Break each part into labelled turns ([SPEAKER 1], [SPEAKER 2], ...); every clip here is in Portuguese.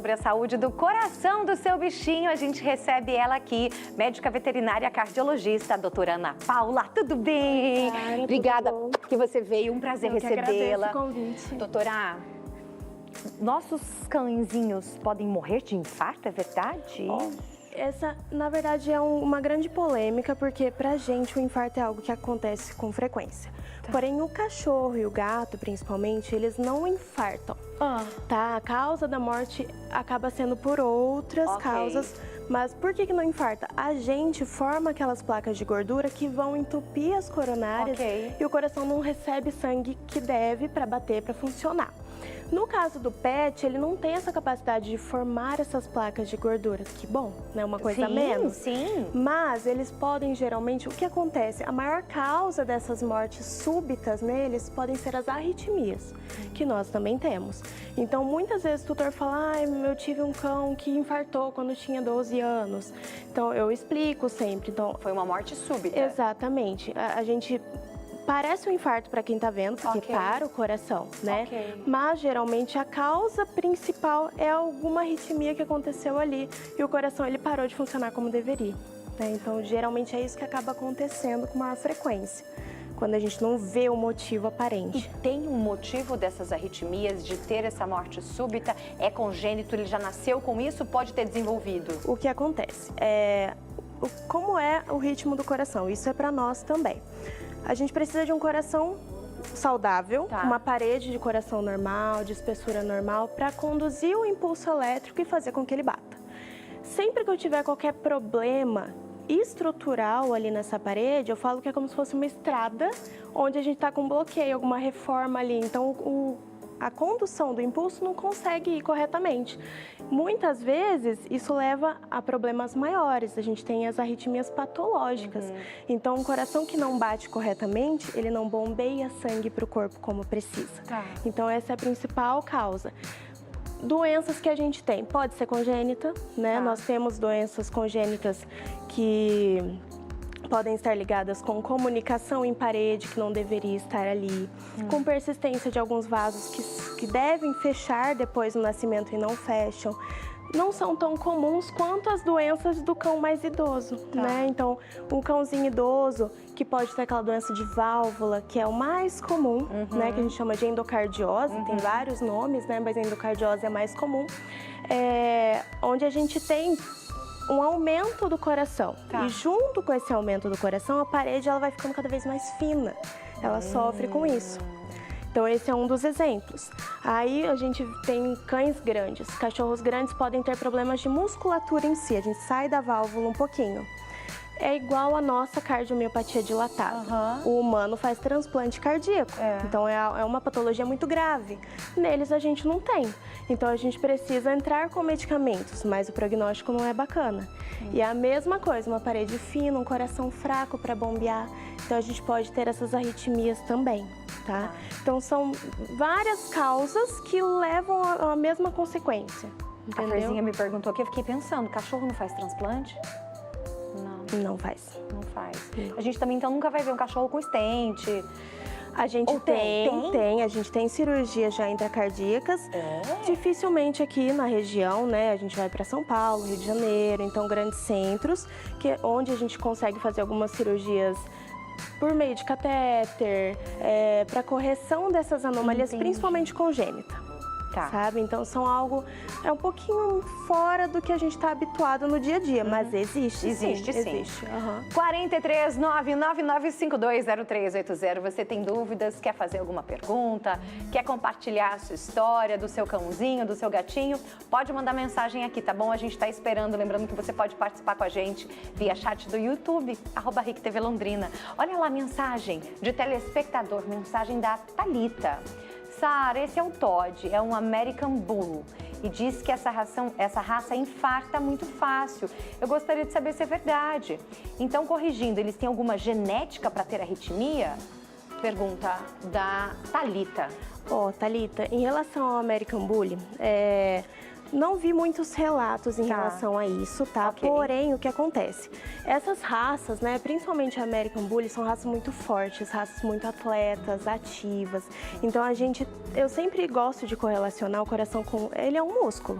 [SPEAKER 1] sobre a saúde do coração do seu bichinho, a gente recebe ela aqui, médica veterinária cardiologista, a doutora Ana Paula. Tudo bem?
[SPEAKER 2] Cara,
[SPEAKER 1] obrigada
[SPEAKER 2] tudo
[SPEAKER 1] que você veio, um prazer recebê-la.
[SPEAKER 2] Eu que agradeço o convite.
[SPEAKER 1] Doutora, nossos cãezinhos podem morrer de infarto, é verdade?
[SPEAKER 2] Essa, na verdade, é uma grande polêmica, porque pra gente o infarto é algo que acontece com frequência. Porém, o cachorro e o gato, principalmente, eles não infartam, tá? A causa da morte acaba sendo por outras causas, mas por que não infarta? A gente forma aquelas placas de gordura que vão entupir as coronárias e o coração não recebe sangue que deve para bater, para funcionar. No caso do pet, ele não tem essa capacidade de formar essas placas de gordura. Que bom, né? Uma coisa a menos.
[SPEAKER 1] Sim.
[SPEAKER 2] Mas eles podem, geralmente, o que acontece? A maior causa dessas mortes súbitas neles podem ser as arritmias, que nós também temos. Então, muitas vezes o tutor fala, eu tive um cão que infartou quando tinha 12 anos. Então, eu explico sempre. Então,
[SPEAKER 1] foi uma morte súbita.
[SPEAKER 2] Exatamente. A gente... Parece um infarto para quem está vendo, porque para o coração, né? Mas, geralmente, a causa principal é alguma arritmia que aconteceu ali e o coração ele parou de funcionar como deveria, né? Então, geralmente, é isso que acaba acontecendo com maior frequência, quando a gente não vê o motivo aparente.
[SPEAKER 1] E tem um motivo dessas arritmias, de ter essa morte súbita? É congênito, ele já nasceu com isso, pode ter desenvolvido?
[SPEAKER 2] O que acontece? Como é o ritmo do coração? Isso é para nós também. A gente precisa de um coração saudável, uma parede de coração normal, de espessura normal, para conduzir o impulso elétrico e fazer com que ele bata. Sempre que eu tiver qualquer problema estrutural ali nessa parede, eu falo que é como se fosse uma estrada onde a gente está com um bloqueio, alguma reforma ali. Então, a condução do impulso não consegue ir corretamente. Muitas vezes, isso leva a problemas maiores. A gente tem as arritmias patológicas. Então, um coração que não bate corretamente, ele não bombeia sangue para o corpo como precisa. Então, essa é a principal causa. Doenças que a gente tem, pode ser congênita, né? Nós temos doenças congênitas que podem estar ligadas com comunicação em parede, que não deveria estar ali, com persistência de alguns vasos que devem fechar depois do nascimento e não fecham. Não são tão comuns quanto as doenças do cão mais idoso, né? Então, um cãozinho idoso que pode ter aquela doença de válvula, que é o mais comum, né? Que a gente chama de endocardiose, tem vários nomes, né? Mas a endocardiose é mais comum, onde a gente tem um aumento do coração. E junto com esse aumento do coração, a parede ela vai ficando cada vez mais fina. Ela sofre com isso. Então, esse é um dos exemplos. Aí, a gente tem cães grandes. Cachorros grandes podem ter problemas de musculatura em si. A gente sai da válvula um pouquinho. É igual a nossa cardiomiopatia dilatada. O humano faz transplante cardíaco. Então, é uma patologia muito grave. Neles, a gente não tem. Então, a gente precisa entrar com medicamentos, mas o prognóstico não é bacana. E é a mesma coisa, uma parede fina, um coração fraco para bombear. Então, a gente pode ter essas arritmias também, tá? Então, são várias causas que levam à mesma consequência, entendeu?
[SPEAKER 1] A Ferzinha me perguntou aqui, eu fiquei pensando, cachorro não faz transplante?
[SPEAKER 2] Não faz.
[SPEAKER 1] Não faz. A gente também, então, nunca vai ver um cachorro com estente.
[SPEAKER 2] A gente a gente tem cirurgias já intracardíacas. Dificilmente aqui na região, né? A gente vai para São Paulo, Rio de Janeiro, então grandes centros, onde a gente consegue fazer algumas cirurgias por meio de catéter, para correção dessas anomalias, principalmente congênita. Sabe? Então, são algo um pouquinho fora do que a gente está habituado no dia a dia, mas existe. Existe.
[SPEAKER 1] 43 999520380. Você tem dúvidas, quer fazer alguma pergunta, quer compartilhar a sua história do seu cãozinho, do seu gatinho? Pode mandar mensagem aqui, tá bom? A gente está esperando. Lembrando que você pode participar com a gente via chat do YouTube, @RicTVLondrina. Olha lá a mensagem de telespectador, mensagem da Thalita. Sara, esse é o Todd, é um American Bull e diz que essa raça infarta muito fácil. Eu gostaria de saber se é verdade. Então, corrigindo, eles têm alguma genética para ter arritmia? Pergunta da Thalita.
[SPEAKER 2] Thalita, em relação ao American Bull, não vi muitos relatos em relação a isso, tá?
[SPEAKER 1] Ok.
[SPEAKER 2] Porém, o que acontece? Essas raças, né, principalmente a American Bully, são raças muito fortes, raças muito atletas, ativas. Então eu sempre gosto de correlacionar o coração com, ele é um músculo.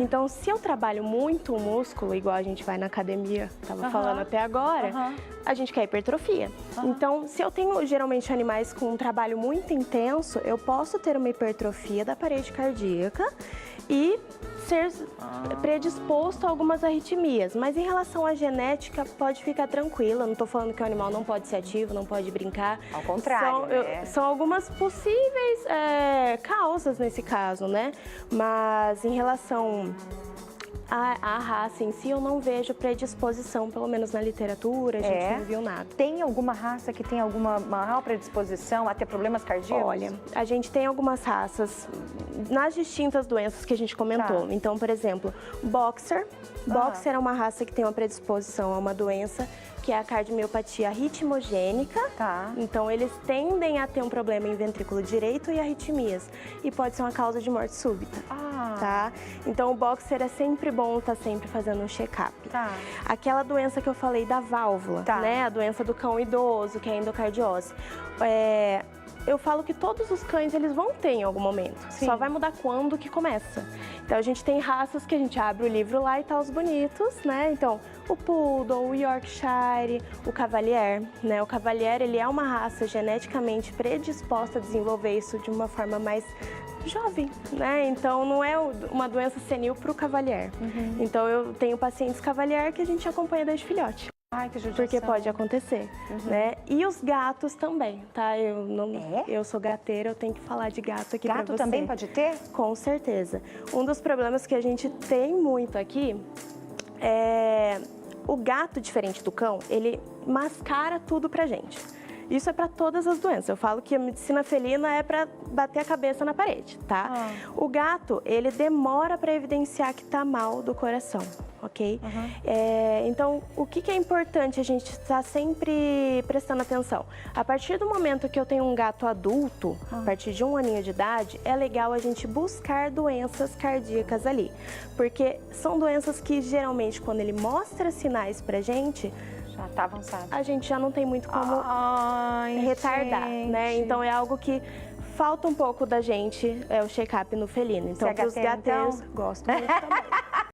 [SPEAKER 2] Então, se eu trabalho muito o músculo, igual a gente vai na academia, tava falando até agora, a gente quer hipertrofia. Então, se eu tenho geralmente animais com um trabalho muito intenso, eu posso ter uma hipertrofia da parede cardíaca e ser predisposto a algumas arritmias. Mas em relação à genética, pode ficar tranquila. Eu não estou falando que o animal não pode ser ativo, não pode brincar.
[SPEAKER 1] Ao contrário,
[SPEAKER 2] São algumas possíveis causas nesse caso, né? Mas em relação a raça em si, eu não vejo predisposição, pelo menos na literatura, a gente não viu nada.
[SPEAKER 1] Tem alguma raça que tem alguma maior predisposição a ter problemas cardíacos?
[SPEAKER 2] Olha, a gente tem algumas raças nas distintas doenças que a gente comentou. Então, por exemplo, Boxer. Boxer é uma raça que tem uma predisposição a uma doença que é a cardiomiopatia ritmogênica. Então, eles tendem a ter um problema em ventrículo direito e arritmias. E pode ser uma causa de morte súbita. Tá? Então, o Boxer é sempre bom estar sempre fazendo um check-up. Aquela doença que eu falei da válvula, né? A doença do cão idoso, que é a endocardiose. Eu falo que todos os cães, eles vão ter em algum momento. Só vai mudar quando que começa. Então, a gente tem raças que a gente abre o livro lá e tá os bonitos, né? Então, o Poodle, o Yorkshire, o Cavalier, né? O Cavalier, ele é uma raça geneticamente predisposta a desenvolver isso de uma forma mais jovem, né? Então, não é uma doença senil para o Cavalier. Então, eu tenho pacientes Cavalier que a gente acompanha desde filhote.
[SPEAKER 1] Ai, que judiação.
[SPEAKER 2] Porque pode acontecer, né? E os gatos também, tá? Eu sou gateira, eu tenho que falar de gato aqui pra você.
[SPEAKER 1] Gato também pode ter?
[SPEAKER 2] Com certeza. Um dos problemas que a gente tem muito aqui é o gato, diferente do cão, ele mascara tudo pra gente. Isso é para todas as doenças. Eu falo que a medicina felina é para bater a cabeça na parede, tá? O gato, ele demora para evidenciar que tá mal do coração, ok? Então, o que é importante a gente estar sempre prestando atenção? A partir do momento que eu tenho um gato adulto, a partir de 1 aninho de idade, é legal a gente buscar doenças cardíacas ali. Porque são doenças que, geralmente, quando ele mostra sinais pra gente,
[SPEAKER 1] já tá avançado.
[SPEAKER 2] A gente já não tem muito como retardar, né? Então é algo que falta um pouco da gente, o check-up no felino. Então, para os gateiros, gosto muito também.